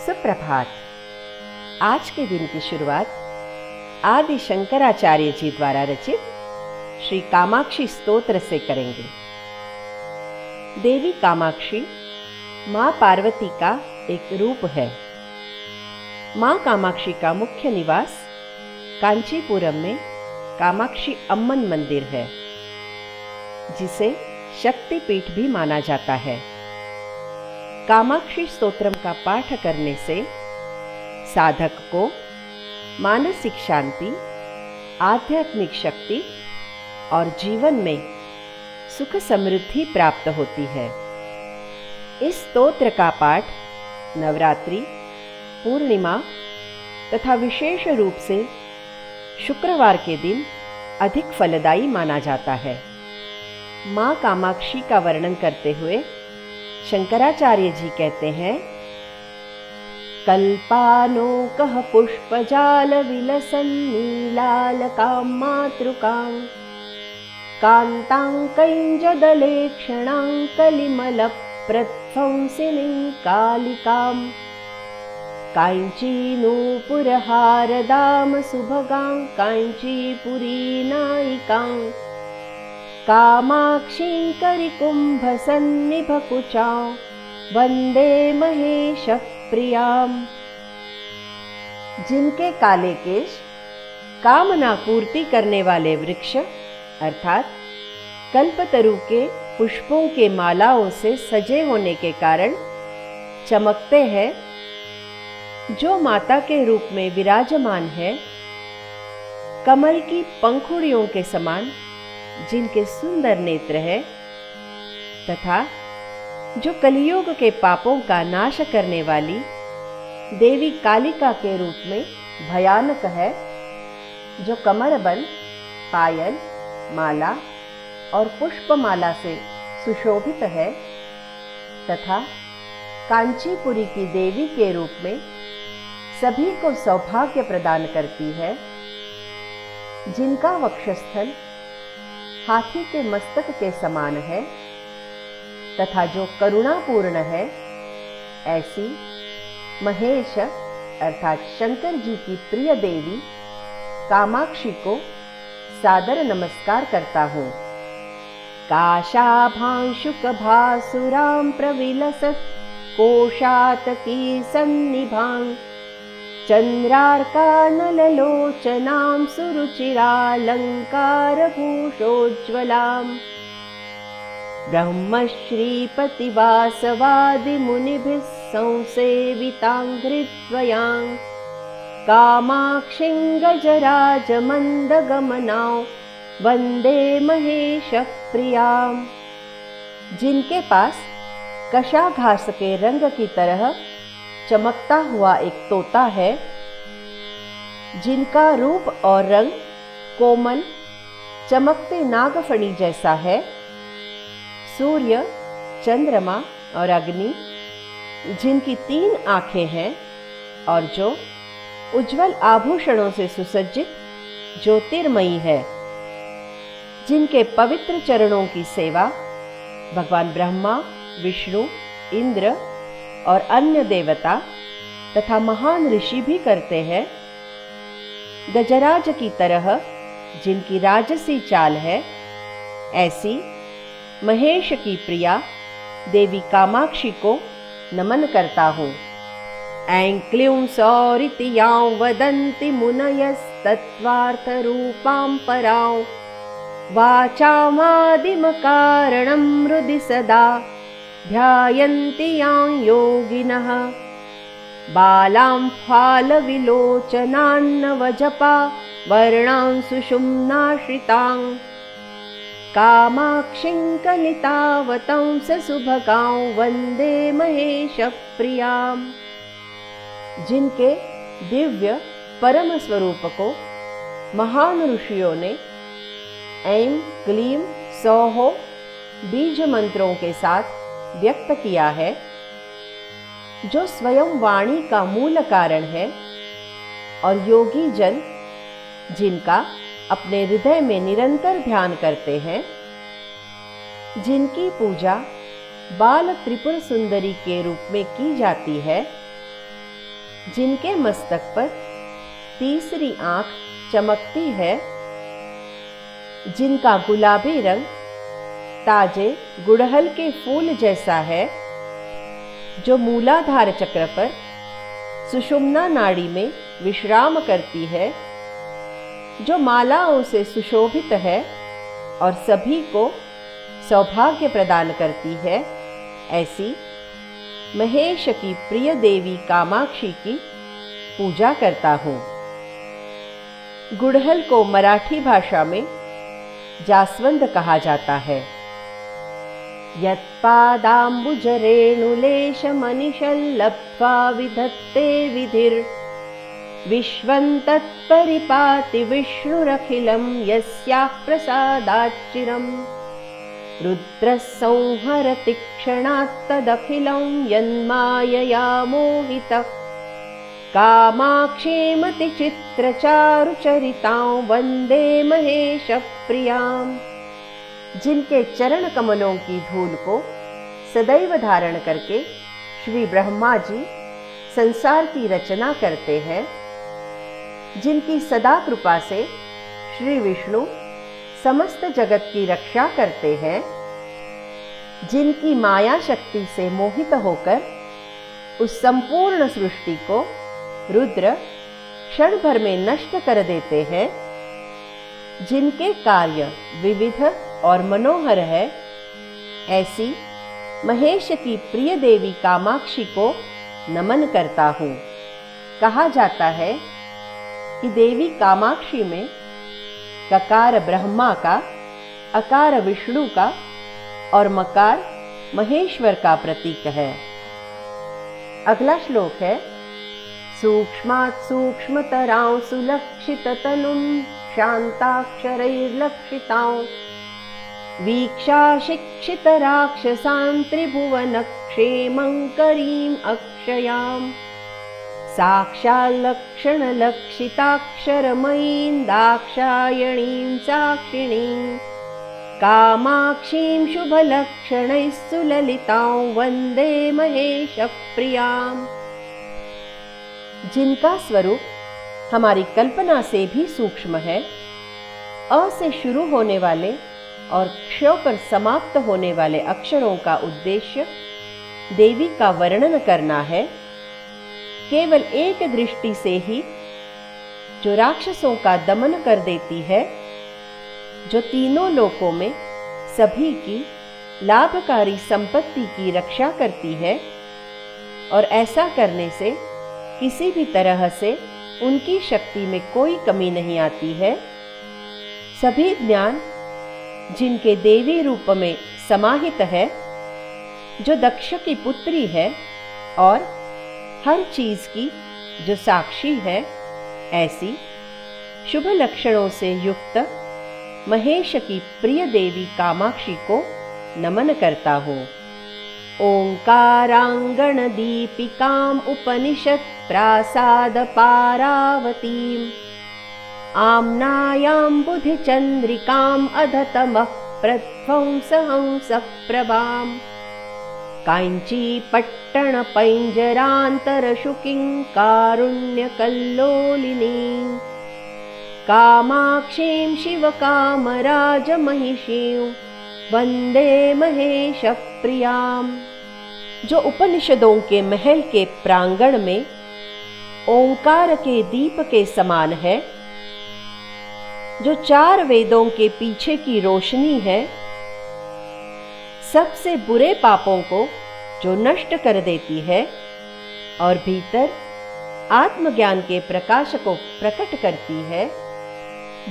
सुप्रभात। आज के दिन की शुरुआत आदि शंकराचार्य जी द्वारा रचित श्री कामाक्षी स्तोत्र से करेंगे। देवी कामाक्षी माँ पार्वती का एक रूप है। माँ कामाक्षी का मुख्य निवास कांचीपुरम में कामाक्षी अम्मन मंदिर है, जिसे शक्तिपीठ भी माना जाता है। कामाक्षी स्तोत्रम का पाठ करने से साधक को मानसिक शांति, आध्यात्मिक शक्ति और जीवन में सुख समृद्धि प्राप्त होती है। इस स्तोत्र का पाठ नवरात्रि, पूर्णिमा तथा विशेष रूप से शुक्रवार के दिन अधिक फलदायी माना जाता है। माँ कामाक्षी का वर्णन करते हुए शंकराचार्य जी कहते हैं, कल्पानोकः पुष्पजाल विलसन् नीलालकां मातृकां कान्तां कैञ्जदलेक्षणां कलिमलप्रध्वंसिनीं कालिकां काञ्चीनूपुरहारदां सुभगां काञ्चीपुरी नायिकां कामाक्षीं करिकुम्भसन्निभकुचां वन्दे महेशप्रियाम्। जिनके काले केश कामना पूर्ति करने वाले वृक्ष अर्थात कल्पतरु के पुष्पों के मालाओं से सजे होने के कारण चमकते हैं, जो माता के रूप में विराजमान है, कमल की पंखुड़ियों के समान जिनके सुंदर नेत्र है, तथा जो कलियुग के पापों का नाश करने वाली देवी कालिका के रूप में भयानक है, जो कमरबंद, पायल, माला और पुष्पमाला से सुशोभित है, तथा कांचीपुरी की देवी के रूप में सभी को सौभाग्य प्रदान करती है, जिनका वक्षस्थल हाथी के मस्तक के समान है तथा जो करुणापूर्ण है, ऐसी महेश अर्थात शंकर जी की प्रिय देवी कामाक्षी को सादर नमस्कार करता हूँ। काशाभांशुकभासुरां प्रविलसत् कोशातकी सन्निभां चन्द्रार्कानललोचनां सुरुचिरालङ्कारभूषोज्ज्वलाम् ब्रह्मश्रीपतिवासवादिमुनिभिः संसेविताङ्घ्रिद्वयां कामाक्षीं गजराजमन्दगमनां वन्दे महेशप्रियाम्। जिनके पास कशा घास के रंग की तरह चमकता हुआ एक तोता है, जिनका रूप और रंग कोमल चमकते नागफणी जैसा है, सूर्य, चंद्रमा और अग्नि जिनकी 3 आंखें हैं और जो उज्जवल आभूषणों से सुसज्जित ज्योतिर्मयी है, जिनके पवित्र चरणों की सेवा भगवान ब्रह्मा, विष्णु, इंद्र और अन्य देवता तथा महान ऋषि भी करते हैं, गजराज की तरह जिनकी राजसी चाल है, ऐसी महेश की प्रिया देवी कामाक्षी को नमन करता हूँ। ऐं क्लीं सौरिति यां वदन्ति मुनयस्तत्त्वार्थरूपां परां वाचामादिमकारणं हृदि सदा ध्यायन्ति यां योगिनः बालां फालविलोचनान्नवजपा वर्णां सुषुम्नाश्रितां कामाक्षीं कलितावतंससुभगां वन्दे महेशप्रियाम्। जिनके दिव्य परम स्वरूप को महान ऋषियों ने ऐं क्लीं सौः बीज मंत्रों के साथ व्यक्त किया है, जो स्वयं वाणी का मूल कारण है, और योगी जन जिनका अपने हृदय में निरंतर ध्यान करते हैं, जिनकी पूजा बाल त्रिपुर सुंदरी के रूप में की जाती है, जिनके मस्तक पर तीसरी आंख चमकती है, जिनका गुलाबी रंग ताजे गुड़हल के फूल जैसा है, जो मूलाधार चक्र पर सुषुम्ना नाड़ी में विश्राम करती है, जो मालाओं से सुशोभित है और सभी को सौभाग्य प्रदान करती है, ऐसी महेश की प्रिय देवी कामाक्षी की पूजा करता हूँ। गुड़हल को मराठी भाषा में जास्वंद कहा जाता है। यत्पादाम्बुजरेणुलेशमनिशल्लब्ध्वा विधत्ते विधिर् विश्वं तत्परिपाति विष्णुरखिलं यस्याः प्रसादाच्चिरम् रुद्रः संहरति क्षणात् तदखिलं यन्मायया मोहितः कामाक्षीमतिचित्रचारुचरितां वन्दे महेशप्रियाम्। जिनके चरण कमलों की धूल को सदैव धारण करके श्री ब्रह्मा जी संसार की रचना करते हैं, जिनकी सदा कृपा से श्री विष्णु समस्त जगत की रक्षा करते हैं, जिनकी माया शक्ति से मोहित होकर उस संपूर्ण सृष्टि को रुद्र क्षण भर में नष्ट कर देते हैं, जिनके कार्य विविध और मनोहर है, ऐसी महेश की प्रिय देवी कामाक्षी को नमन करता हूँ। कहा जाता है कि देवी कामाक्षी में ककार ब्रह्मा का, अकार विष्णु का और मकार महेश्वर का प्रतीक है। अगला श्लोक है सूक्ष्मात् सूक्ष्मतरां सुलक्षिततनुं शान्ताक्षरैर्लक्षितां वीक्षा शिक्षितराक्षसां त्रिभुवनक्षेमङ्करीम् अक्षयां साक्षाल्लक्षणलक्षिताक्षरमयीं दाक्षायणीं साक्षिणीं कामाक्षीं शुभलक्षणैः सुललितां वन्दे महेशप्रियाम्। जिनका स्वरूप हमारी कल्पना से भी सूक्ष्म है, अ से शुरू होने वाले और क्ष पर समाप्त होने वाले अक्षरों का उद्देश्य देवी का वर्णन करना है। केवल एक दृष्टि से ही जो राक्षसों का दमन कर देती है, जो तीनों लोकों में सभी की लाभकारी संपत्ति की रक्षा करती है, और ऐसा करने से किसी भी तरह से उनकी शक्ति में कोई कमी नहीं आती है। सभी ज्ञान जिनके देवी रूप में समाहित है, जो दक्ष की पुत्री है और हर चीज की जो साक्षी है, ऐसी शुभ लक्षणों से युक्त महेश की प्रिय देवी कामाक्षी को नमन करता हूँ। ओंकारांगण दीपिकाम उपनिषत् प्रासाद पारावतीम आम्नायां बुधि चंद्रिकाम अधतमः प्रध्वंसहंस प्रभाम कांची पट्टण पैंजरांतरशुकिं कारुण्यकल्लोलिनीं कामाक्षीं शिवकामराजमहिषीं वंदे महेशप्रियाम्। जो उपनिषदों के महल के प्रांगण में ओंकार के दीप के समान है, जो 4 वेदों के पीछे की रोशनी है, सबसे बुरे पापों को जो नष्ट कर देती है और भीतर आत्मज्ञान के प्रकाश को प्रकट करती है,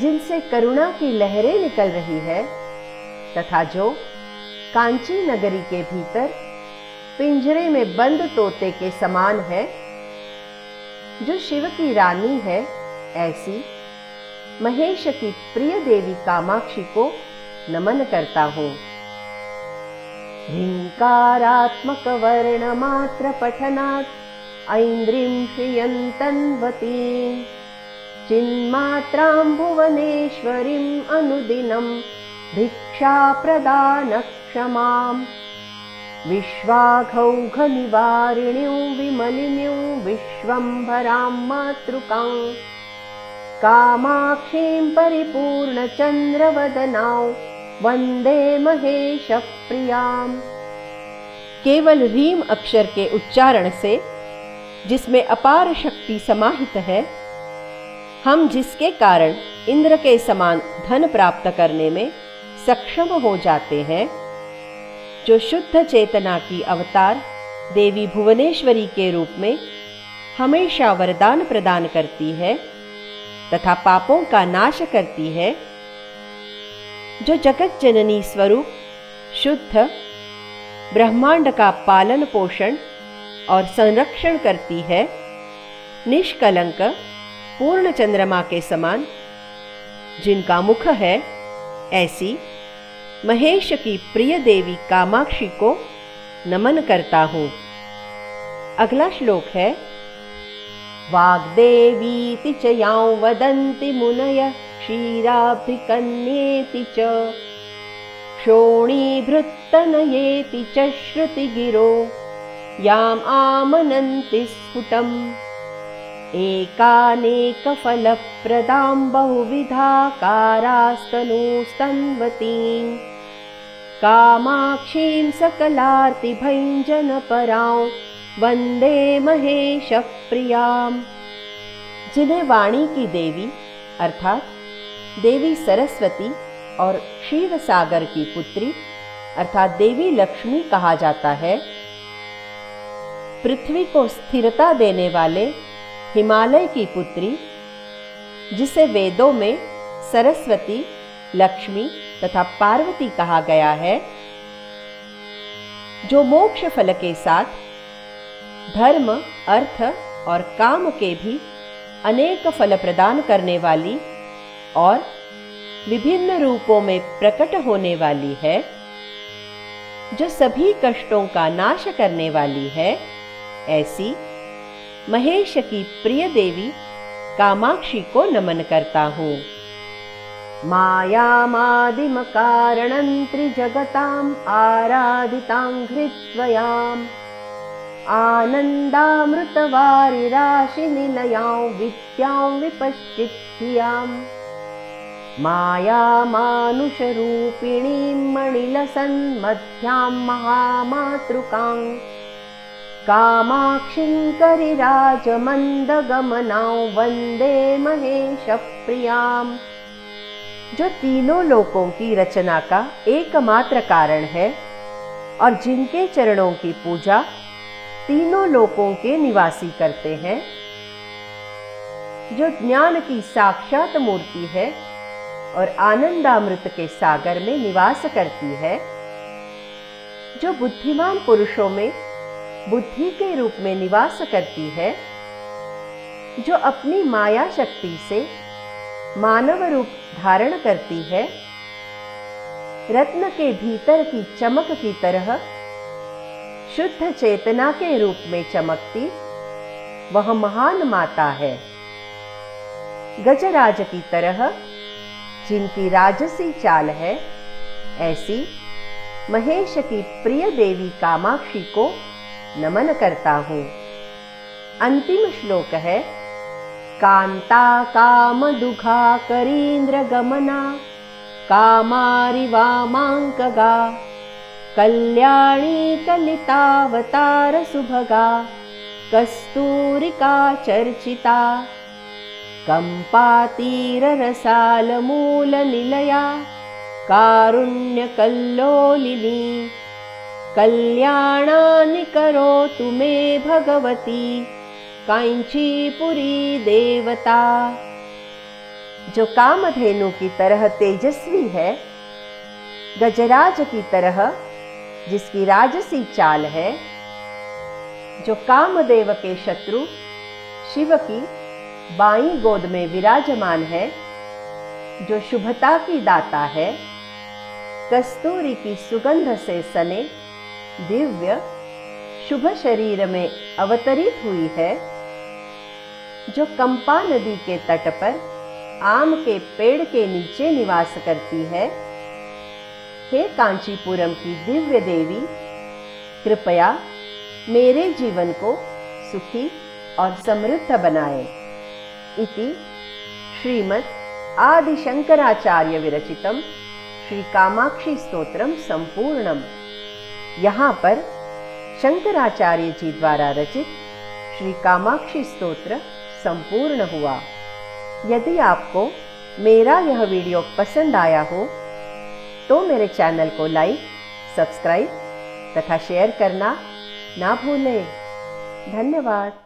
जिनसे करुणा की लहरें निकल रही है, तथा जो कांची नगरी के भीतर पिंजरे में बंद तोते के समान है, जो शिव की रानी है, ऐसी महेश की प्रिय देवी कामाक्षी को नमन करता हूँ। ह्रींकारात्मक वर्ण मात्र पठनात् ऐन्द्रीं श्रियन्तन्वतीं चिन्मात्रां भुवनेश्वरीं अनुदिनं भिक्षा प्रदान क्षमाम्। विश्वाघौघनिवारिण्यं विमलिन्यं विश्वम्भरां मातृकां कामाक्षीं परिपूर्णचन्द्रवदनां वन्दे महेशप्रियां। केवल रीम अक्षर के उच्चारण से, जिसमें अपार शक्ति समाहित है, हम जिसके कारण इंद्र के समान धन प्राप्त करने में सक्षम हो जाते हैं, जो शुद्ध चेतना की अवतार देवी भुवनेश्वरी के रूप में हमेशा वरदान प्रदान करती है तथा पापों का नाश करती है, जो जगत जननी स्वरूप शुद्ध ब्रह्मांड का पालन पोषण और संरक्षण करती है, निष्कलंक पूर्ण चंद्रमा के समान जिनका मुख है, ऐसी महेश की प्रिय देवी कामाक्षी को नमन करता हूँ। अगला श्लोक है वाग्देवीति च यां वदन्ति मुनयः क्षीराब्धिकन्येति च क्षोणीभृत्तनयेति च श्रुतिगिरो याम् आमनन्ति स्फुटम् एकानेकफलप्रदां बहुविधाकारास्तनूस्तन्वतीं कामाक्षीं सकलार्तिभञ्जनपरां वन्दे महेशप्रियां। जिन्हें वाणी की देवी अर्थात देवी सरस्वती और क्षीर सागर की पुत्री अर्थात देवी लक्ष्मी कहा जाता है, पृथ्वी को स्थिरता देने वाले हिमालय की पुत्री, जिसे वेदों में सरस्वती, लक्ष्मी तथा पार्वती कहा गया है, जो मोक्ष फल के साथ धर्म, अर्थ और काम के भी अनेक फल प्रदान करने वाली और विभिन्न रूपों में प्रकट होने वाली है, जो सभी कष्टों का नाश करने वाली है, ऐसी महेश की प्रिय देवी कामाक्षी को नमन करता हूँ। मायामादिम कारणं त्रिजगताम् आराधितां हृत्वयाम् आनन्दामृतवारिराशिनिलयां विद्यां विपश्चिद्धियां मायामानुषरूपिणीं मणिलसन्मध्यां महामातृकां कामाक्षीं करिराजमन्दगमनां वन्दे महेशप्रियां। जो तीनों लोकों की रचना का एकमात्र कारण है और जिनके चरणों की पूजा तीनों लोकों के निवासी करते हैं, जो ज्ञान की साक्षात मूर्ति है और आनंदामृत के सागर में निवास करती है, जो बुद्धिमान पुरुषों में बुद्धि के रूप में निवास करती है, जो अपनी माया शक्ति से मानव रूप धारण करती है, रत्न के भीतर की चमक की तरह शुद्ध चेतना के रूप में चमकती वह महान माता है। गजराज की तरह जिनकी राजसी चाल है, ऐसी महेश की प्रिय देवी कामाक्षी को नमन करता हूँ। अंतिम श्लोक है कांता कामदुघा करीन्द्र गमना कामारिवामांकगा कल्याणी कलितावतार सुभगा कस्तूरिका चर्चिता कंपातीररसालमूलनिलया कारुण्यकल्लोलिनी कल्याणानि करोतु मे भगवती कांचीपुरी देवता। जो कामधेनु की तरह तेजस्वी है, गजराज की तरह जिसकी राजसी चाल है, जो कामदेव के शत्रु शिव की बाईं गोद में विराजमान है, जो शुभता की दाता है, कस्तूरी की सुगंध से सने दिव्य शुभ शरीर में अवतरित हुई है, जो कंपा नदी के तट पर आम के पेड़ के नीचे निवास करती है। हे कांचीपुरम की दिव्य देवी, कृपया मेरे जीवन को सुखी और समृद्ध बनाए। इति श्रीमद् आदि शंकराचार्य विरचितम श्री कामाक्षी स्तोत्रम संपूर्णम। यहाँ पर शंकराचार्य जी द्वारा रचित श्री कामाक्षी स्तोत्र संपूर्ण हुआ। यदि आपको मेरा यह वीडियो पसंद आया हो तो मेरे चैनल को लाइक, सब्सक्राइब तथा शेयर करना ना भूलें। धन्यवाद।